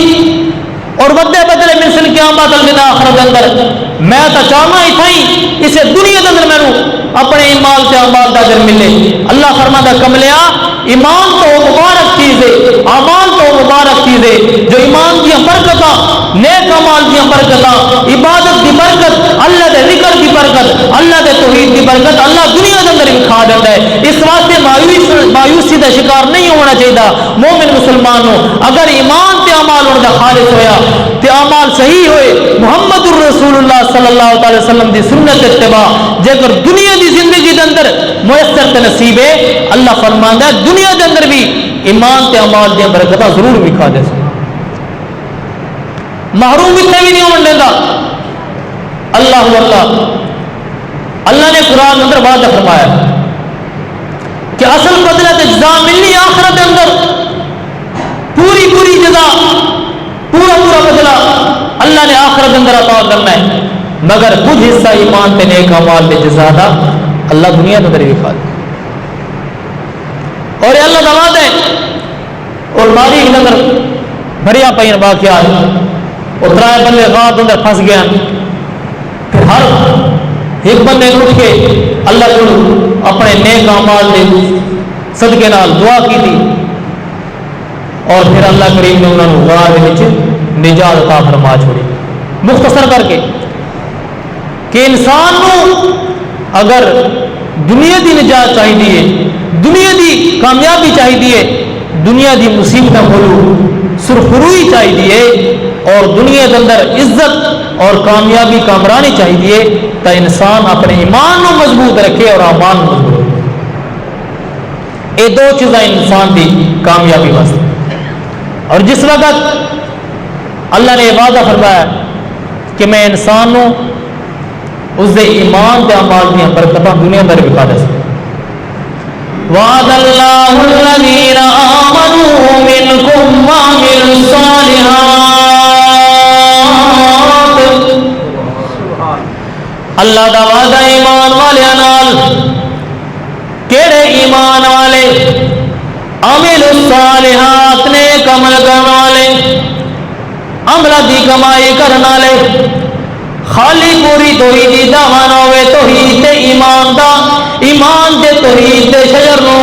اور بدلے بدلے مثل قیامت الوداع آخرت اندر میں تو چاہنا ہی تھا اسے دنیا کے اندر میں اپنے ایمان سے اعمال کا اجر ملے۔ اللہ فرماتا کملیا ایمان تو مبارک چیز ہے، اعمال تو مبارک چیز ہے جو ایمان کی برکت، نیک اعمال کی برکت، عبادت کی برکت، اللہ کے ذکر کی برکت، اللہ کے توحید کی برکت اللہ دنیا کے اندر بھی کھا دیتا ہے۔ اس واسطے مایوسی کا شکار نہیں ہونا چاہیے مومن مسلمان ہو۔ اگر ایمان تے اعمال ان کا خالص ہویا تے اعمال صحیح ہوئے محمد الرسول اللہ صلی اللہ علیہ وسلم دی سنت اتباع جے کر دنیا دی زندگی دے اندر میسر تے نصیب ہے، اللہ فرماندا ہے دنیا دے اندر بھی ایمان تے اعمال دی برکتاں ضرور وکھا دے سن، محروم اتنے بھی نہیں ہون دیندا۔ اللہ اللہ نے قرآن اندر وعدہ فرمایا کہ اصل بدلہ تے جزا ملنی آخرت دے اندر، پوری جزا، پورا بدلہ اللہ نے آخرت اندر عطا کرنا ہے، مگر کچھ حصہ ایمان تے نیک اعمال تے جزا دا اللہ دنیا کے اندر بھی کھا دے۔ اور یہ اللہ کا وعدہ ہے۔ اور ماری کے اندر بھریا پہ واقعات اور ترائے بندے غار اندر پھنس گیا، پھر ہر ایک بندے اٹھ کے اللہ کو اپنے نیک اعمال دے صدقے نال دعا کی تھی، اور پھر اللہ کریم نے انہوں نے غار کے نجات عطا فرما چھوڑی۔ مختصر کر کے کہ انسان کو اگر دنیا دی نجات چاہیے، دنیا دی کامیابی چاہیے، دنیا دی مصیبتوں کو سرخروئی چاہیے، اور دنیا کے اندر عزت اور کامیابی کامرانی چاہیے، تو انسان اپنے ایمان کو مضبوط رکھے اور اعمال مضبوط رکھے۔ یہ دو چیزیں انسان کی کامیابی واسطے۔ اور جس وقت اللہ نے وعدہ فرمایا کہ میں انسان کو اس دے ایمان تے اعمال دی برکتاں دنیا اندر بھی دے سکتا۔ وعد اللہ الذین آمنوا منکم وعملوا الصالحات، اللہ دا وعدہ ایمان والے نال، کیڑے ایمان والے؟ عملوا الصالحات، نیک عمل کرنے والے، عمل دی کمائی کرنے والے، خالی پوری توحید دا مان ہوئے، توحید تے ایمان دا، ایمان تے توحید تے شجر نو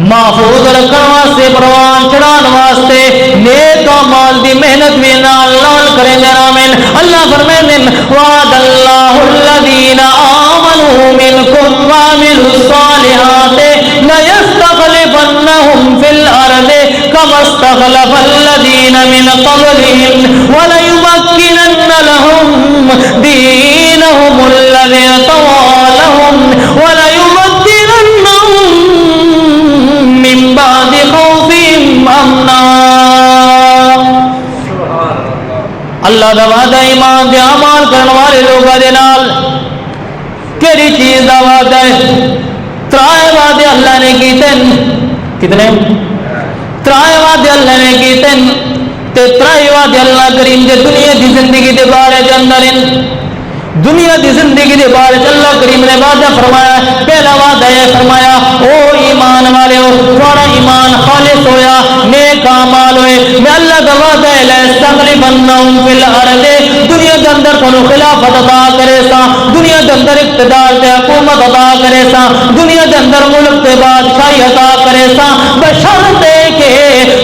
محفوظ رکھنے واسطے، پروان چڑھان واسطے نیک اعمال دی محنت بھی نال کریں گے۔ آمین۔ اللہ فرمائے وعد اللہ الذین آمنوا منکم وعملوا الصالحات لیستخلفنہم فی الارض کما استخلف الذین من قبلہم ولیمکنن لہم دینہم الذی ارتضی لہم ولیبدلنہم من بعد خوفہم امنا۔ اللہ دا وعدہ ایمان دے اعمال کرنے والے لوگوں دے نال کیڑی چیز دا وعدہ ہے؟ ترائے وعدے اللہ نے کیتے، کتنے؟ ترائے وعدے اللہ نے کیتے، تے ترائے وعدے اللہ کریم دے دنیا دی زندگی دے بارے دے اندر، دنیا دی زندگی دے بارے اللہ کریم نے وعدہ فرمایا۔ پہلا وعدہ یہ فرمایا او ایمان والے ہو، تھوڑا ایمان خالص ہویا، نیک اعمال ہوئے، میں اللہ کا وعدہ ہے لَيَسْتَخْلِفَنَّهُمْ فِي الْأَرْضِ، دنیا کے اندر تھانوں خلافت عطا کرے سا، دنیا کے اندر اقتدار تے حکومت عطا کرے سا، دنیا کے اندر ملک تے بادشاہی عطا کرے سا، بشرطے کہ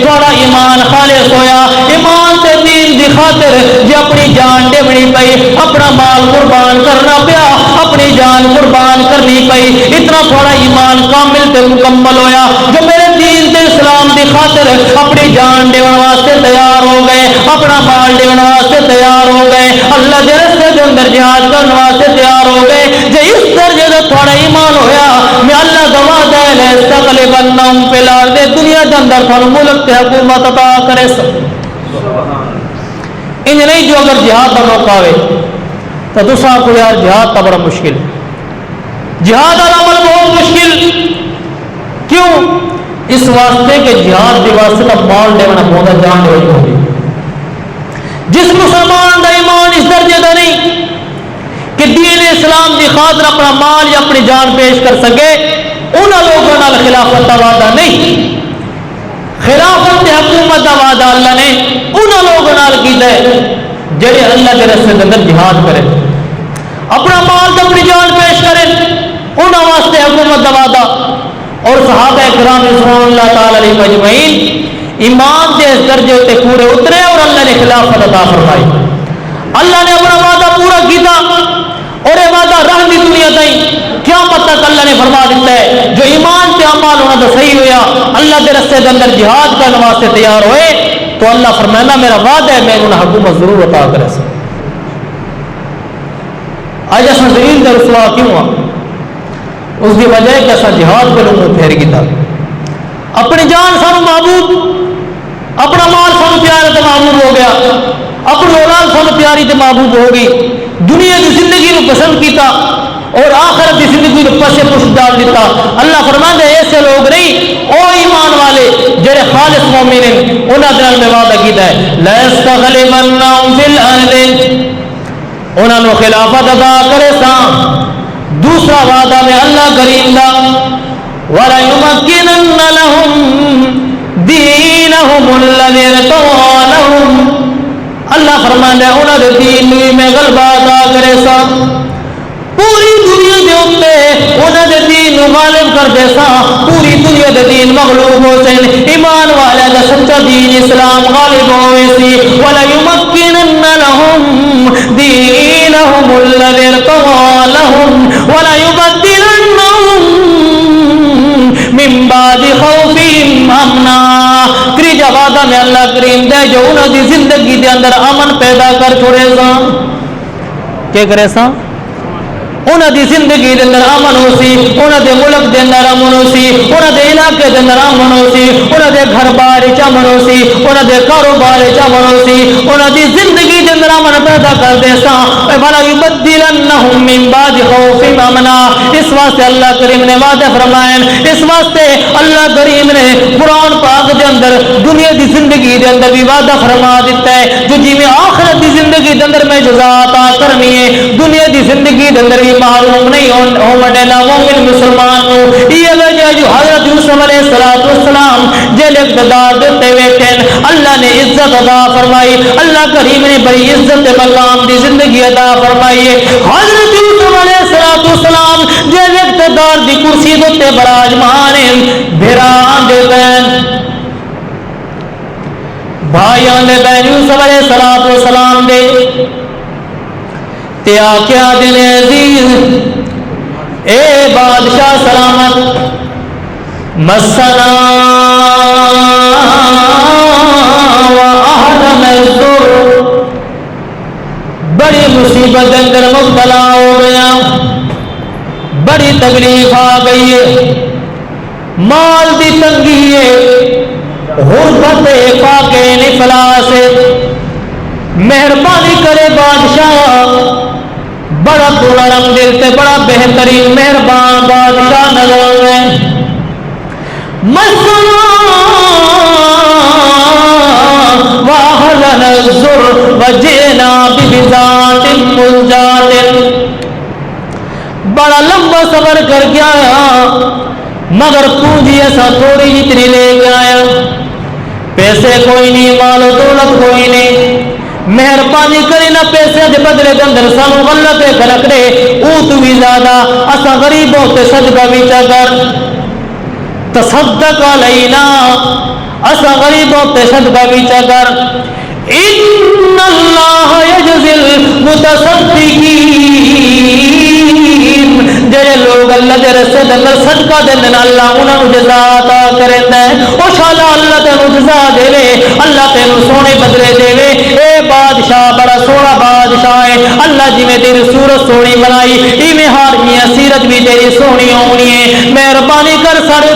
تھوڑا ایمان خالص ہویا، ایمان تے دین دی خاطر جی اپنی جان دیونی پئی، اپنا مال قربان کرنا پیا، اپنی جان قربان کرنی پئی، اتنا تھوڑا ایمان کامل تے مکمل ہویا جو میرے دین تے اسلام دی خاطر اپنی جان دیون واسطے تیار ہو گئے، اپنا مال دیون واسطے تیار ہو گئے، اللہ دے راستے دے اندر جہاد کرنے واسطے تیار ہو گئے۔ جے اس درجے دا تھوڑا ایمان ہویا، میں اللہ دا وعدہ ہے لَيَسْتَخْلِفَنَّهُمْ فِي الْأَرْضِ، دنیا دے اندر تھانوں ملک تے حکومت عطا کرے سا۔ ان نہیں جو اگر جہاد دا موقع ہوئے تو دوسرا کو یار جہاد تا بڑا مشکل، جہاد والا عمل بہت مشکل، کیوں؟ اس واسطے کہ جہاد کے واسطے کا مال دینا بہت جان دینا ہوگی، جس مسلمان کا ایمان اس درجے کا نہیں کہ دین اسلام کی خاطر اپنا مال یا اپنی جان پیش کر سکے، انہوں لوگوں نال خلافت کا وعدہ نہیں۔ خلافت کی حکومت کا وعدہ اللہ نے انہوں لوگوں نال کیتا ہے جڑے اللہ کے رستے کے اندر جہاد کرے، اپنا مال تو اپنی جان پیش کرے، انہوں واسطے حکومت کا وعدہ۔ اور صحابہ کرام رضوان اللہ تعالی علیہ اجمعین ایمان کے اس درجے تے پورے اترے اور اللہ نے خلافت عطا فرمائی۔ اللہ نے اپنا وعدہ پورا کیتا اور یہ وعدہ رہ دی دنیا تائیں قیامت تک اللہ نے فرما دیتا ہے جو ایمان تے عمل ہونا تو صحیح ہویا، اللہ کے رستے کے اندر جہاد کرنے واسطے تیار ہوئے تو اللہ فرمانا میرا وعدہ ہے میں انہیں حکومت ضرور عطا کرے سا۔ آج اصل زمین کا رسوا کیوں ہوا؟ اس کی وجہ ہے کہ اصل جہاد پہ لوگوں پھیر گیا، اپنی جان سانو محبوب، اپنا مال سانو پیارا تو محبوب ہو گیا، اپنی اولاد سانو پیاری تو محبوب ہو گئی، دنیا کی زندگی کو پسند کیتا اور آخرت کی زندگی کو پسے پشت ڈال دیتا۔ اللہ فرماتا ہے ایسے لوگ نہیں، او ایمان والے جڑے خالص مومن ہیں انہاں دے میں وعدہ کیتا ہے لا یستغلبنہم فی الارض، انہاں نو خلافت عطا کرے سا۔ دوسرا وعدہ میں اللہ کریم دا وَلَيُمَكِّنَنَّ لَهُمْ دِينَهُمُ الَّذِي ارْتَضَىٰ لَهُمْ، اللہ فرماتا ہے انہاں دے دین میں غلبہ عطا کرے سا، پوری دنیا دے اوپر انہاں دے دین غالب کر دے سا، پوری دنیا دے دین مغلوب ہو سن، ایمان والے دا سچا دین اسلام غالب ہوئے سی۔ وَلَيُمَكِّنَنَّ لَهُمْ دِينَهُمُ الَّذِي ارْتَضَىٰ لَهُمْ وَلَيُبَدِّلَنَّهُمْ من بعد خوفهم امنا۔ تیجا وعدہ میں اللہ کریم دے جو انہوں دی زندگی دے اندر امن پیدا کر چھوڑے سا، کیا کرے سا؟ انہوں دی زندگی دے اندر امن ہو سی، انہوں دے ملک دے اندر امن ہو سی، انہوں دے علاقے دے اندر امن ہو سی، انہوں دے گھر بار امن ہو سی، انہوں دے کاروبار امن ہو سی، انہوں دی زندگی دے اندر امن پیدا کر دے سا۔ وَلَا يُبَدِّلَنَّهُم مِّن بَعْدِ خَوْفِهِمْ امْنًا، اس واسطے اللہ کریم نے وعدہ فرمائے، اس واسطے اللہ کریم نے قرآن پاک دے اندر دنیا دی زندگی دے اندر بھی وعدہ فرما دیتا ہے جو جی میں آخرت دی زندگی دے اندر میں جزا عطا کرنی ہے، دنیا دی زندگی دے اندر معلوم نہیں ہو مڈینا مومن مسلمان نو یہ وجہ جو حضرت یوسف علیہ السلام جیل اقتدار دیتے ہوئے اللہ نے عزت عطا فرمائی، اللہ کریم نے بڑی عزت مقام دی زندگی عطا فرمائی ہے۔ حضرت یوسف علیہ السلام جیل اقتدار دی کرسی دیتے براجمان بھیران دے بین بھائیاں دے بین یوسف علیہ السلام دے تیا کیا دل عزیز اے بادشاہ سلامت مسنا و احدم الزر، بڑی مصیبت اندر مبتلا ہو گیا، بڑی تکلیف آ گئی ہے، مال دی تنگی ہے، غربت فاقے افلاس ہے، مہربانی کرے بادشاہ، بڑا نرم دل تے بڑا بہترین مہربان بادشاہ نظر میں مسنا واہلن الزر وجینا ببزات مزجات، بڑا لمبا سفر کر کے آیا مگر پونجی ایسا تھوڑی جتنی لے کے آیا، پیسے کوئی نہیں، مال و دولت کوئی نہیں، مہربانی کرے نہ پیسے دے بدلے دے اندر سانو غلط کھلک دے او تو بھی زیادہ اسا غریبوں تے صدقہ بھی کر، تصدق علینا اسا غریبوں تے صدقہ بھی کر، ان اللہ یجزی المتصدقین، جڑے لوگ اللہ دے رستے دے اندر صدقہ دین اللہ انہاں نوں جزا عطا کریندا ہے، او شالا اللہ تینوں جزا دے وے، اللہ تینوں سونے بدلے دے وے۔ اے بادشاہ بڑا سونا بادشاہ ہے، اللہ جی میں تیری صورت سونی بنائی ایویں ہار میاں سیرت بھی تیری سونی ہونی ہے، مہربانی کر سارے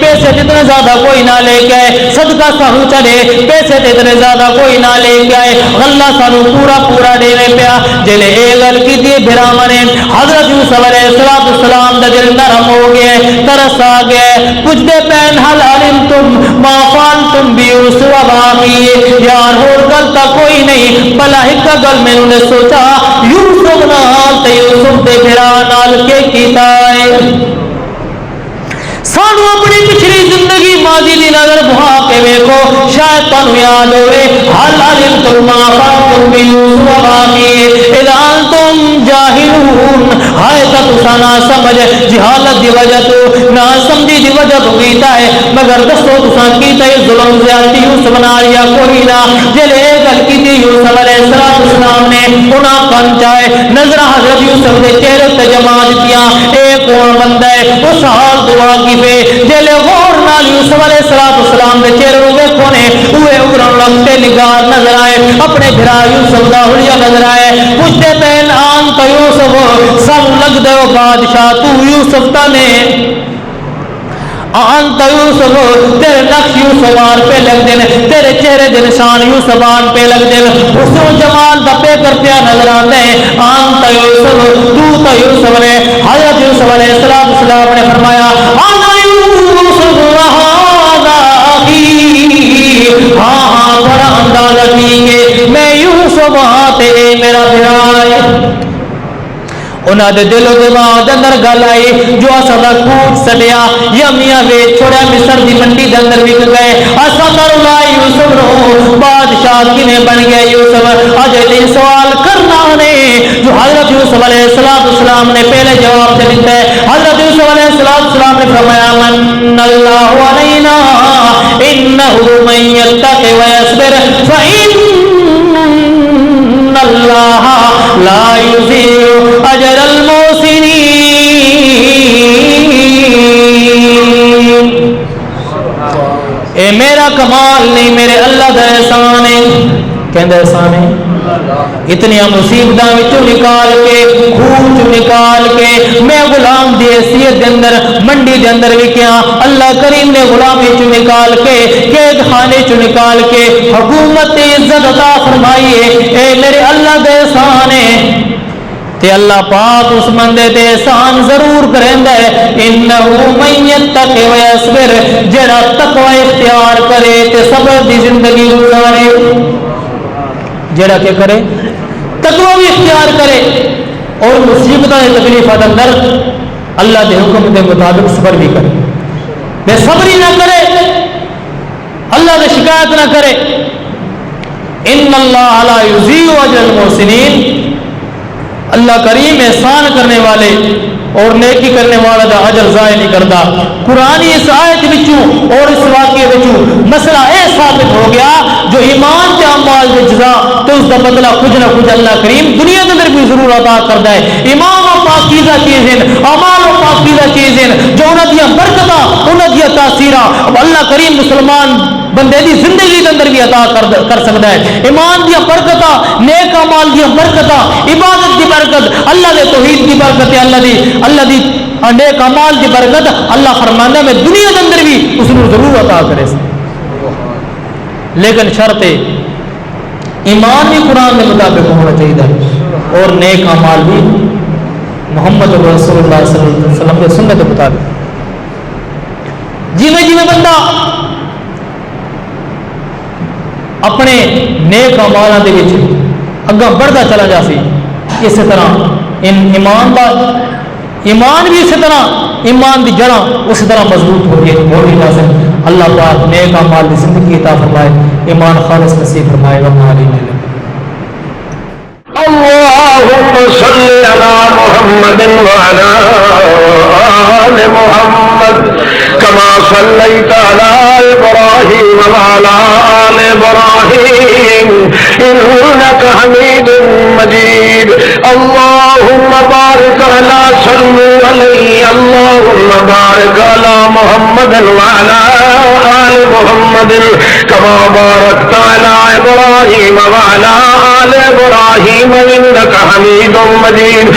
پیسے جتنے زیادہ کوئی نہ لے کے آئے، صدقہ سانو چلے پیسے اتنے زیادہ کوئی نہ لے کے آئے، غلہ سانو پورا پورا دینے پیا۔ جلے اے گل کی دی بھراواں نے حضرت یوسف علیہ السلام دا دل نرم ہو گیا، ترس آ گیا، پوچھتے پین حل علمتم ما فعلتم تم بھی یوسف واقعی یار اور گل تا کوئی نہیں بلا ایک گل میں نے سوچا یوسف نال تے یوسف دے بھرا نال کے کیتا ہے سانو اپنی پچھلی زندگی ماضی دی نظر بہا کے ویکھو شاید تانوں یاد ہوئے حال علمتم ما فعلتم بیوسف واقعی اذا انتم جاہلون ہائے تا تساں نہ سمجھ جہالت دی وجہ تو نہ سمجھی دی وجہ تو کیتا ہے مگر دسو تساں کیتا ہے ظلم زیادتی یوسف نال یا کوئی نہ جلے گل کیتی یوسف علیہ السلام نے انہاں کن چاہے نظر حضرت یوسف دے چہرے تے جما دتیاں اے کون بندہ ہے اس حال دعا کی پہ جلے غور نال یوسف علیہ السلام دے چہرے نوں ویکھو نے اوے ابرن لگتے نگار نظر آئے اپنے بھرا یوسف دا حلیہ نظر آئے پوچھتے پہن آن تو یوسف سب لگ دے وہ بادشاہ تو یوسف تا نے آن تو یوسف تیرے نقش یوسفان پہ لگ دے تیرے چہرے دے نشان یوسفان پہ لگ دے حسن جمال دا پہ کر پیا نظر آتے ہیں آن تو یوسف نے حضرت یوسف علیہ السلام نے فرمایا آنا یوسف وہذا اخی ہاں ہاں بڑا اندازہ کیے میں یوسف آتے میرا بھائی انہاں دے دل و دماغ دے اندر گل آئی جو اساں دا کوٹ سڈیا یمیاں ویچ چھوڑیا مصر دی منڈی دے اندر وک گئے اساں در لائے یوسف نو بادشاہ کنے بن گیا یوسف اج دن سوال کرنا نے جو حضرت یوسف علیہ السلام نے پہلے جواب دے دیتا ہے حضرت یوسف علیہ السلام نے فرمایا من اللہ علینا انه من یتقی ویصبر فإن اللہ لا یضیع اجر المحسنین اے میرا کمال نہیں میرے اللہ دا احسان ہے کہندے احسان ہے اتنی مصیبتاں وچوں نکال کے خوف نکال کے میں غلام دی حیثیت دے اندر منڈی دے اندر وکیا اللہ کریم نے غلام وچوں نکال کے قید خانے چوں نکال کے حکومت عزت عطا فرمائی ہے اے میرے اللہ دے احسان ہے تے اللہ پاک اس بندے تے احسان ضرور کریندا ہے انه من یتقی ویصبر جڑا تقوی اختیار کرے تے صبر دی زندگی گزارے جڑا کہ کرے تقوی بھی اختیار کرے اور مصیبتاں تے تکلیفاں اندر اللہ دے حکم دے مطابق صبر بھی کرے بے صبری نہ کرے اللہ دے شکایت نہ کرے ان اللہ لا یضیع اجر المحسنین اللہ کریم احسان کرنے والے اور نیکی کرنے والا دا اجر ضائع نہیں کرتا قرآن اس آیت وچوں اور اس واقعے وچوں مسئلہ اے ثابت ہو گیا جو ایمان کے اعمال دے جزا تو اس دا بدلہ کچھ نہ کچھ اللہ کریم دنیا کے اندر بھی ضرور عطا کرتا ہے ایمان و پاکیزہ چیزیں اعمال و پاکیزہ چیزیں جو انہاں دی برکتاں انہاں دی تاثیراں اللہ کریم مسلمان بندے دی زندگی دے اندر بھی عطا کر سکتا ہے ایمان دی برکتاں نیک اعمال دی برکتاں عبادت دی برکت اللہ دے توحید دی برکت اللہ دی نیک اعمال دی برکت اللہ فرمانا میں دنیا دے اندر بھی اس کو ضرور عطا کرے لیکن شرط ہے ایمان بھی قرآن کے مطابق ہونا چاہیے اور نیک اعمال بھی محمد رسول اللہ صلی اللہ علیہ وسلم کے سنت کے مطابق جیویں بندہ اپنے نیک اعمالاں دے وچ اگاں بڑھدا چلا جا سی اسی طرح ایمان بھی اسی طرح ایمان دی جڑاں اسی طرح مضبوط ہو گئی ہوگی جا اللہ پاک نیک اعمال دی زندگی عطا فرمائے ایمان خالص نصیب فرمائے وعلیہ اللهم صل على محمد وعلى آل محمد كما صليت على إبراهيم وعلى آل إبراهيم إنك حميد مجيد اللهم بارك على صلوا عليه اللهم بارك على محمد وعلى آل محمد كما باركت على إبراهيم وعلى آل إبراهيم إنك حميد مجيد